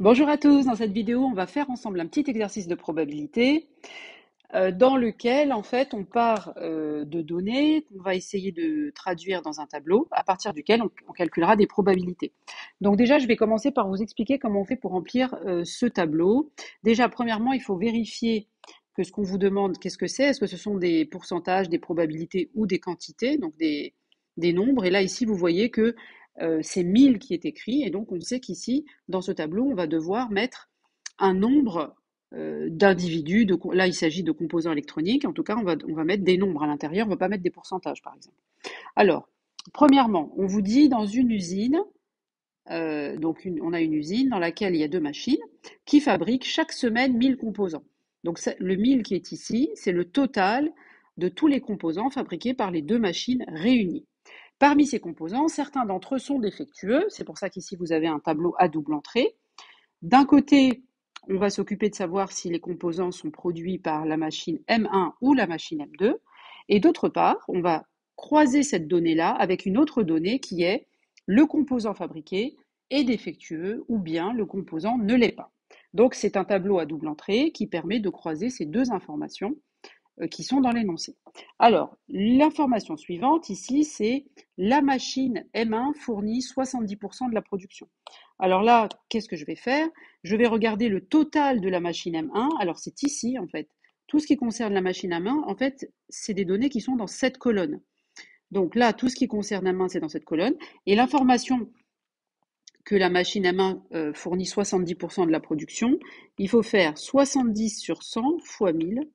Bonjour à tous, dans cette vidéo, on va faire ensemble un petit exercice de probabilité dans lequel, en fait, on part de données qu'on va essayer de traduire dans un tableau à partir duquel on calculera des probabilités. Donc déjà, je vais commencer par vous expliquer comment on fait pour remplir ce tableau. Déjà, premièrement, il faut vérifier que ce qu'on vous demande, qu'est-ce que c'est? Est-ce que ce sont des pourcentages, des probabilités ou des quantités, donc des nombres? Et là, ici, vous voyez que c'est 1000 qui est écrit, et donc on sait qu'ici, dans ce tableau, on va devoir mettre un nombre d'individus. Là, il s'agit de composants électroniques. En tout cas, on va mettre des nombres à l'intérieur, on ne va pas mettre des pourcentages, par exemple. Alors, premièrement, on vous dit dans une usine, on a une usine dans laquelle il y a deux machines qui fabriquent chaque semaine 1000 composants. Donc le 1000 qui est ici, c'est le total de tous les composants fabriqués par les deux machines réunies. Parmi ces composants, certains d'entre eux sont défectueux, c'est pour ça qu'ici vous avez un tableau à double entrée. D'un côté, on va s'occuper de savoir si les composants sont produits par la machine M1 ou la machine M2. Et d'autre part, on va croiser cette donnée-là avec une autre donnée qui est le composant fabriqué est défectueux ou bien le composant ne l'est pas. Donc c'est un tableau à double entrée qui permet de croiser ces deux informations qui sont dans l'énoncé. Alors, l'information suivante ici, c'est la machine M1 fournit 70% de la production. Alors là, qu'est-ce que je vais faire? Je vais regarder le total de la machine M1. Alors c'est ici, en fait. Tout ce qui concerne la machine M1, en fait, c'est des données qui sont dans cette colonne. Donc là, tout ce qui concerne M1, c'est dans cette colonne. Et l'information que la machine M1 fournit 70% de la production, il faut faire 70 sur 100 fois 1000.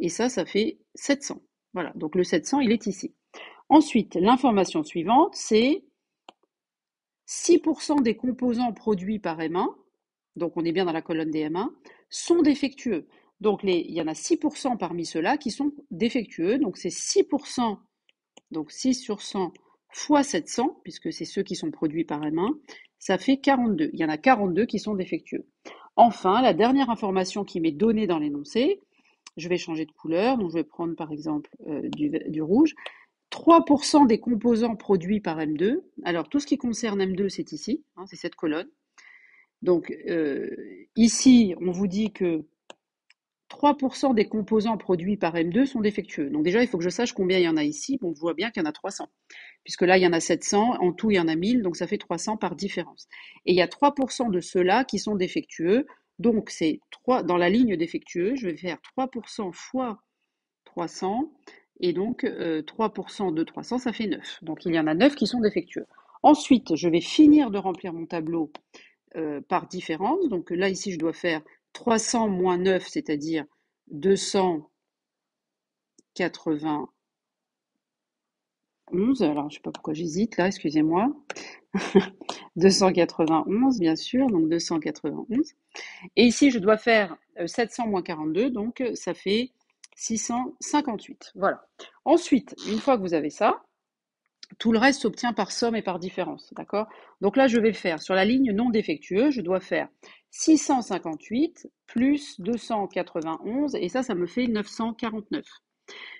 Et ça fait 700. Voilà, donc le 700, il est ici. Ensuite, l'information suivante, c'est 6% des composants produits par M1, donc on est bien dans la colonne des M1, sont défectueux. Donc il y en a 6% parmi ceux-là qui sont défectueux, donc c'est 6%, donc 6 sur 100 fois 700, puisque c'est ceux qui sont produits par M1, ça fait 42. Il y en a 42 qui sont défectueux. Enfin, la dernière information qui m'est donnée dans l'énoncé, je vais changer de couleur, donc je vais prendre par exemple du rouge. 3% des composants produits par M2. Alors tout ce qui concerne M2, c'est ici, hein, c'est cette colonne. Donc ici, on vous dit que 3% des composants produits par M2 sont défectueux. Donc déjà, il faut que je sache combien il y en a ici. Bon, on voit bien qu'il y en a 300, puisque là, il y en a 700, en tout, il y en a 1000, donc ça fait 300 par différence. Et il y a 3% de ceux-là qui sont défectueux. Donc c'est 3 dans la ligne défectueux, je vais faire 3% fois 300, et donc 3% de 300, ça fait 9. Donc il y en a 9 qui sont défectueux. Ensuite, je vais finir de remplir mon tableau par différence. Donc là, ici, je dois faire 300 moins 9, c'est-à-dire 291. Alors, je ne sais pas pourquoi j'hésite là, excusez-moi. 291, bien sûr, donc 291. Et ici, je dois faire 700 moins 42, donc ça fait 658. Voilà. Ensuite, une fois que vous avez ça, tout le reste s'obtient par somme et par différence. D'accord? Donc là, je vais faire sur la ligne non défectueuse, je dois faire 658 plus 291, et ça me fait 949.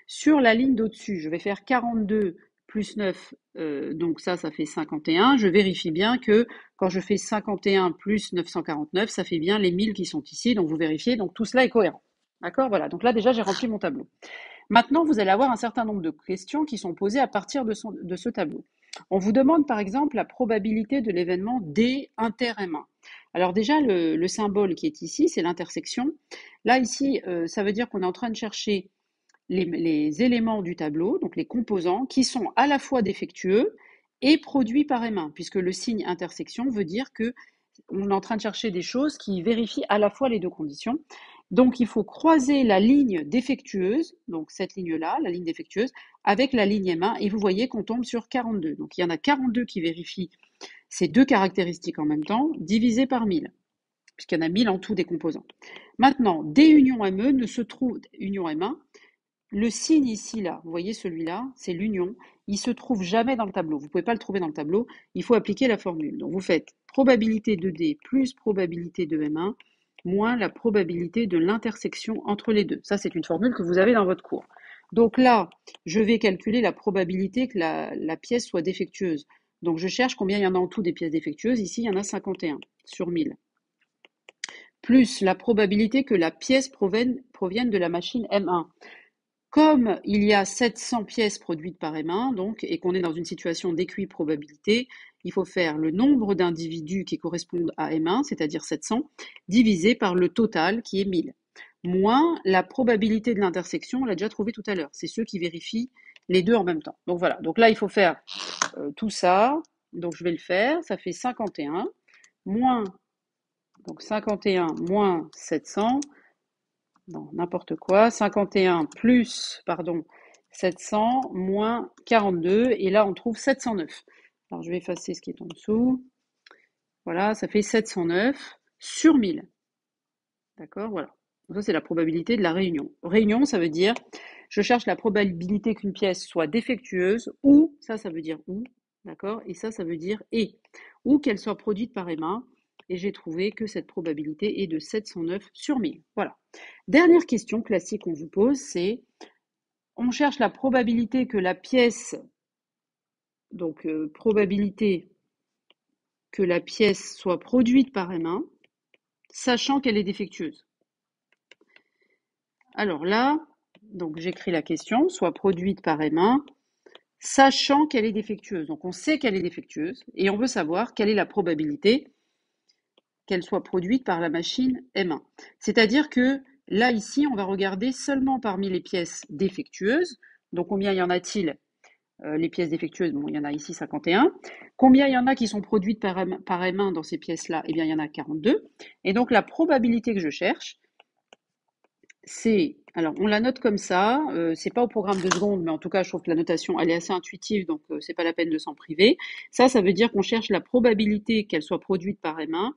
Sur la ligne d'au-dessus, je vais faire 42 plus 9, donc ça fait 51. Je vérifie bien que quand je fais 51 plus 949, ça fait bien les 1000 qui sont ici, donc vous vérifiez, donc tout cela est cohérent. D'accord? Voilà, donc là déjà j'ai rempli mon tableau. Maintenant, vous allez avoir un certain nombre de questions qui sont posées à partir de ce tableau. On vous demande par exemple la probabilité de l'événement D inter M1. Alors déjà, le symbole qui est ici, c'est l'intersection. Là, ici, ça veut dire qu'on est en train de chercher les éléments du tableau, donc les composants, qui sont à la fois défectueux et produits par M1, puisque le signe intersection veut dire que on est en train de chercher des choses qui vérifient à la fois les deux conditions. Donc il faut croiser la ligne défectueuse, donc cette ligne-là, la ligne défectueuse, avec la ligne M1, et vous voyez qu'on tombe sur 42. Donc il y en a 42 qui vérifient ces deux caractéristiques en même temps, divisé par 1000, puisqu'il y en a 1000 en tout des composants. Maintenant, D union ME ne se trouve, union M1, le signe ici, là, vous voyez celui-là, c'est l'union, il se trouve jamais dans le tableau. Vous ne pouvez pas le trouver dans le tableau, il faut appliquer la formule. Donc vous faites probabilité de D plus probabilité de M1 moins la probabilité de l'intersection entre les deux. Ça, c'est une formule que vous avez dans votre cours. Donc là, je vais calculer la probabilité que la pièce soit défectueuse. Donc je cherche combien il y en a en tout des pièces défectueuses. Ici, il y en a 51 sur 1000. plus la probabilité que la pièce provienne de la machine M1. Comme il y a 700 pièces produites par M1, donc, et qu'on est dans une situation d'équiprobabilité, il faut faire le nombre d'individus qui correspondent à M1, c'est-à-dire 700, divisé par le total qui est 1000, moins la probabilité de l'intersection, on l'a déjà trouvé tout à l'heure. C'est ceux qui vérifient les deux en même temps. Donc voilà, donc là il faut faire tout ça. Donc je vais le faire, ça fait 51 moins, donc 51 moins 700, non, n'importe quoi, 51 plus, pardon, 700 moins 42, et là on trouve 709. Alors je vais effacer ce qui est en dessous. Voilà, ça fait 709 sur 1000. D'accord, voilà. Donc ça c'est la probabilité de la réunion. Réunion, ça veut dire, je cherche la probabilité qu'une pièce soit défectueuse, ou, ça veut dire ou, d'accord, et ça veut dire et, ou qu'elle soit produite par M1, et j'ai trouvé que cette probabilité est de 709 sur 1000. Voilà. Dernière question classique qu'on vous pose, c'est, on cherche la probabilité que la pièce, donc probabilité que la pièce soit produite par M1, sachant qu'elle est défectueuse. Alors là, donc j'écris la question, soit produite par M1, sachant qu'elle est défectueuse. Donc on sait qu'elle est défectueuse et on veut savoir quelle est la probabilité qu'elle soit produite par la machine M1. C'est-à-dire que là, ici, on va regarder seulement parmi les pièces défectueuses. Donc combien y en a-t-il? Les pièces défectueuses, bon, il y en a ici 51. Combien il y en a qui sont produites par M1 dans ces pièces-là? Eh bien, il y en a 42. Et donc la probabilité que je cherche, c'est, alors on la note comme ça, c'est pas au programme de seconde, mais en tout cas je trouve que la notation elle est assez intuitive, donc c'est pas la peine de s'en priver. Ça veut dire qu'on cherche la probabilité qu'elle soit produite par M1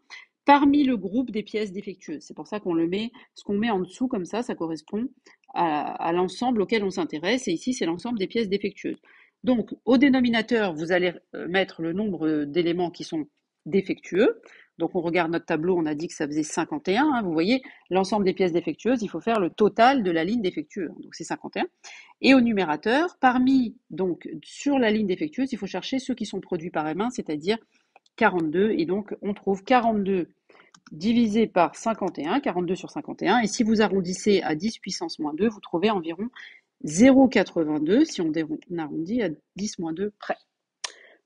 parmi le groupe des pièces défectueuses. C'est pour ça qu'on le met, ce qu'on met en dessous comme ça correspond à l'ensemble auquel on s'intéresse, et ici c'est l'ensemble des pièces défectueuses. Donc au dénominateur, vous allez mettre le nombre d'éléments qui sont défectueux. Donc on regarde notre tableau, on a dit que ça faisait 51, hein, vous voyez, l'ensemble des pièces défectueuses, il faut faire le total de la ligne défectueuse, donc c'est 51. Et au numérateur, donc sur la ligne défectueuse, il faut chercher ceux qui sont produits par M1, c'est-à-dire 42, et donc on trouve 42 divisé par 51, 42 sur 51, et si vous arrondissez à 10 puissance moins 2, vous trouvez environ 0,82 si on arrondit à 10 moins 2 près.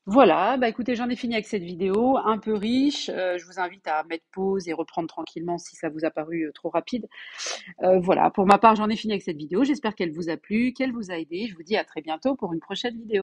Voilà, bah écoutez, j'en ai fini avec cette vidéo, un peu riche. Je vous invite à mettre pause et reprendre tranquillement si ça vous a paru trop rapide. Voilà, pour ma part, j'en ai fini avec cette vidéo. J'espère qu'elle vous a plu, qu'elle vous a aidé. Je vous dis à très bientôt pour une prochaine vidéo.